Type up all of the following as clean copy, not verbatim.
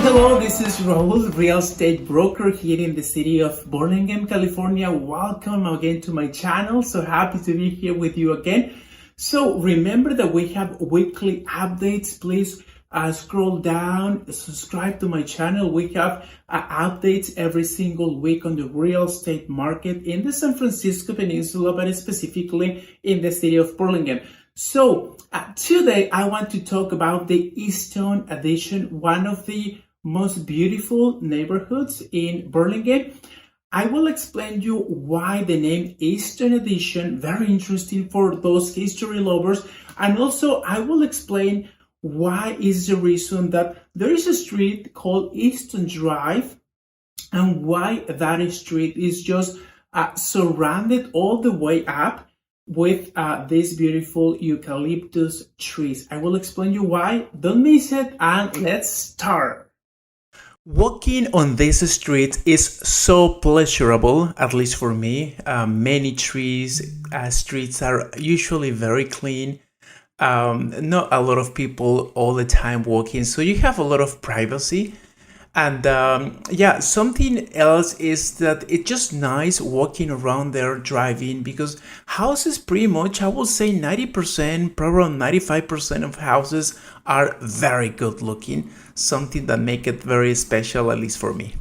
hello, this is Raul, real estate broker here in the city of Burlingame, California. Welcome again to my channel. So happy to be here with you again. So remember that we have weekly updates. Please scroll down, subscribe to my channel. We have updates every single week on the real estate market in the San Francisco Peninsula, but specifically in the city of Burlingame. So today I want to talk about the Easton Addition, one of the most beautiful neighborhoods in Burlingame. I will explain you why the name Easton Addition, very interesting for those history lovers. And also I will explain why is the reason that there is a street called Easton Drive and why that street is just surrounded all the way up with these beautiful eucalyptus trees. I will explain you why. Don't miss it, and let's start. Walking on this street is so pleasurable, at least for me. Many trees, streets are usually very clean. Not a lot of people all the time walking, so you have a lot of privacy. And yeah, something else is that it's just nice walking around there driving, because houses pretty much, I will say 90%, probably 95% of houses are very good looking, something that make it very special, at least for me.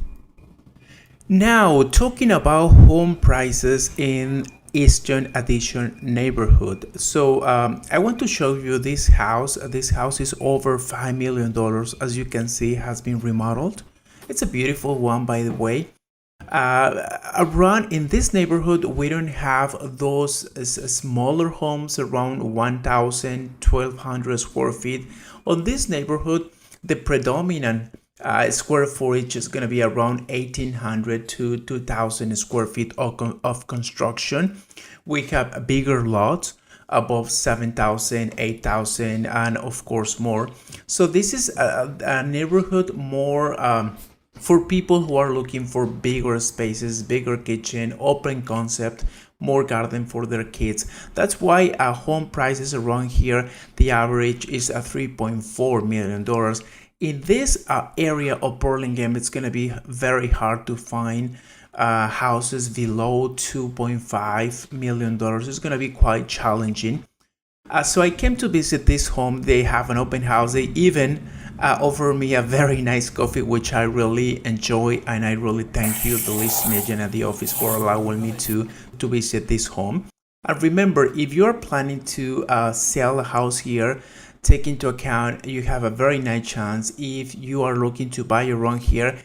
Now, talking about home prices in Easton Addition neighborhood. So I want to show you this house. This house is over $5 million. As you can see, has been remodeled. It's a beautiful one, by the way. Around in this neighborhood, we don't have those smaller homes around 1,000, 1,200 square feet. On this neighborhood, the predominant square footage is going to be around 1,800 to 2,000 square feet of construction. We have bigger lots above 7,000, 8,000, and of course more. So this is a neighborhood more for people who are looking for bigger spaces, bigger kitchen, open concept, more garden for their kids. That's why home prices around here, the average is $3.4 million. In this area of Burlingame, it's going to be very hard to find houses below $2.5 million. It's going to be quite challenging. So I came to visit this home. They have an open house. They even offer me a very nice coffee, which I really enjoy, and I really thank you, the listing agent at the office, for allowing me to visit this home. And remember, if you are planning to sell a house here, take into account you have a very nice chance if you are looking to buy around here.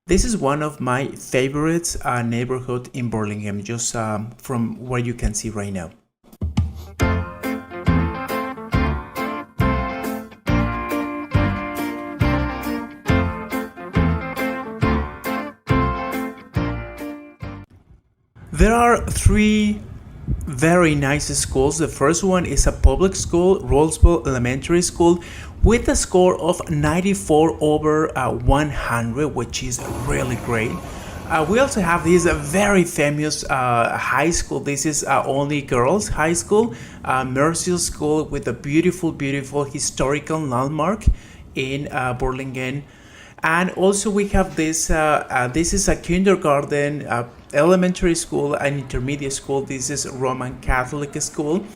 This is one of my favorites neighborhood in Burlingame, just from where you can see right now. There are three very nice schools. The first one is a public school, Roseville Elementary School, with a score of 94 over 100, which is really great. We also have this very famous high school. This is only girls high school, Mercy School, with a beautiful historical landmark in Burlingame. And also we have this, this is a kindergarten, elementary school, and intermediate school. This is Roman Catholic school.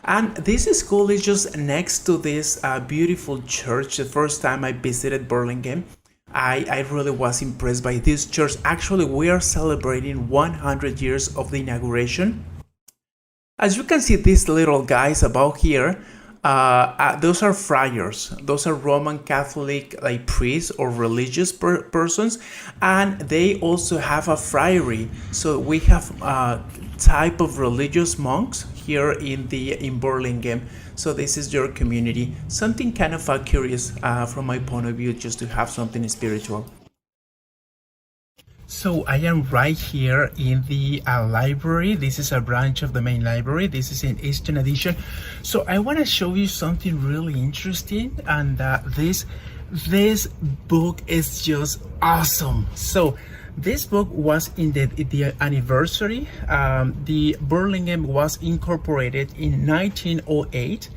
And this school is just next to this beautiful church. The first time I visited Burlingame, I really was impressed by this church. Actually, we are celebrating 100 years of the inauguration. As you can see, these little guys above here, those are friars. Those are Roman Catholic like priests or religious persons, and they also have a friary. So we have type of religious monks here in Burlingame. So this is your community. Something kind of curious from my point of view, just to have something spiritual. So I am right here in the library. This is a branch of the main library. This is in Easton Addition. So I want to show you something really interesting, and this book is just awesome. So this book was in the anniversary. The Burlingame was incorporated in 1908,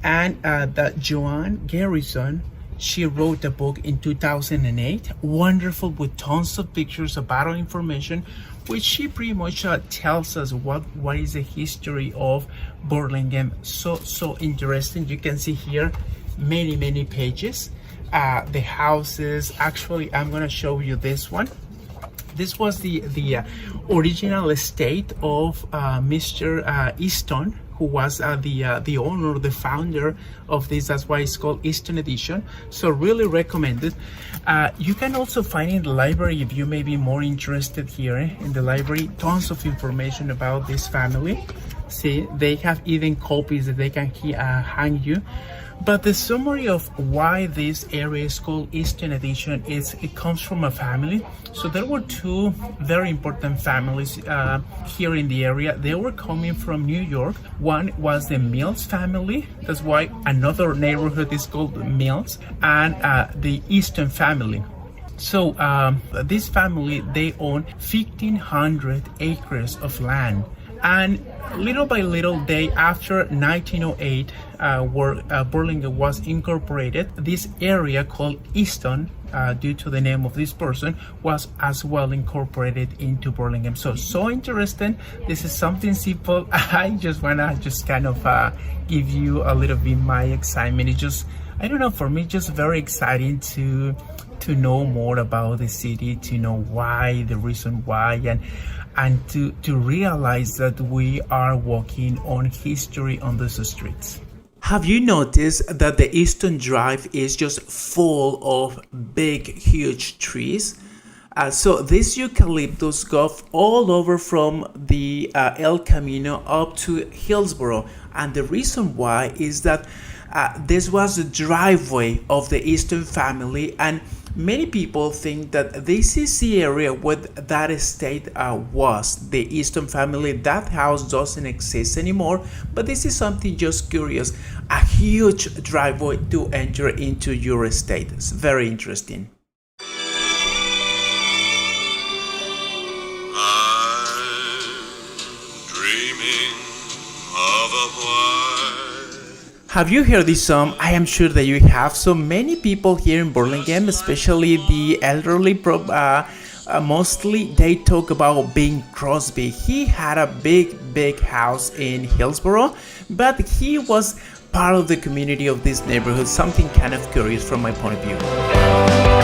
and that Joan Garrison She wrote a book in 2008, wonderful, with tons of pictures, about information, which she pretty much tells us what is the history of Burlingame. So interesting. You can see here many pages. The houses. Actually, I'm gonna show you this one. This was the original estate of Mr. Easton, who was the owner, the founder of this. That's why it's called Easton Addition. So really recommended. You can also find in the library, if you may be more interested here in the library, tons of information about this family. See, they have even copies that they can hang you. But the summary of why this area is called Easton Addition is it comes from a family. So there were two very important families here in the area. They were coming from New York. One was the Mills family. That's why another neighborhood is called Mills, and the Easton family. So this family, they own 1,500 acres of land. And little by little, after 1908, where Burlingame was incorporated, this area called Easton, due to the name of this person, was as well incorporated into Burlingame. So interesting. This is something simple. I just wanna kind of give you a little bit my excitement. It's just, I don't know, for me, just very exciting to know more about the city, to know why, the reason why, and to realize that we are walking on history on these streets. Have you noticed that the Easton Drive is just full of big, huge trees? So this eucalyptus go all over from the El Camino up to Hillsborough. And the reason why is that this was the driveway of the Easton family, and many people think that this is the area where that estate was, the Easton family. That house doesn't exist anymore, but this is something just curious, a huge driveway to enter into your estate. It's very interesting. Have you heard this song? I am sure that you have. So many people here in Burlingame, especially the elderly, mostly they talk about Bing Crosby. He had a big house in Hillsborough, but he was part of the community of this neighborhood. Something kind of curious from my point of view.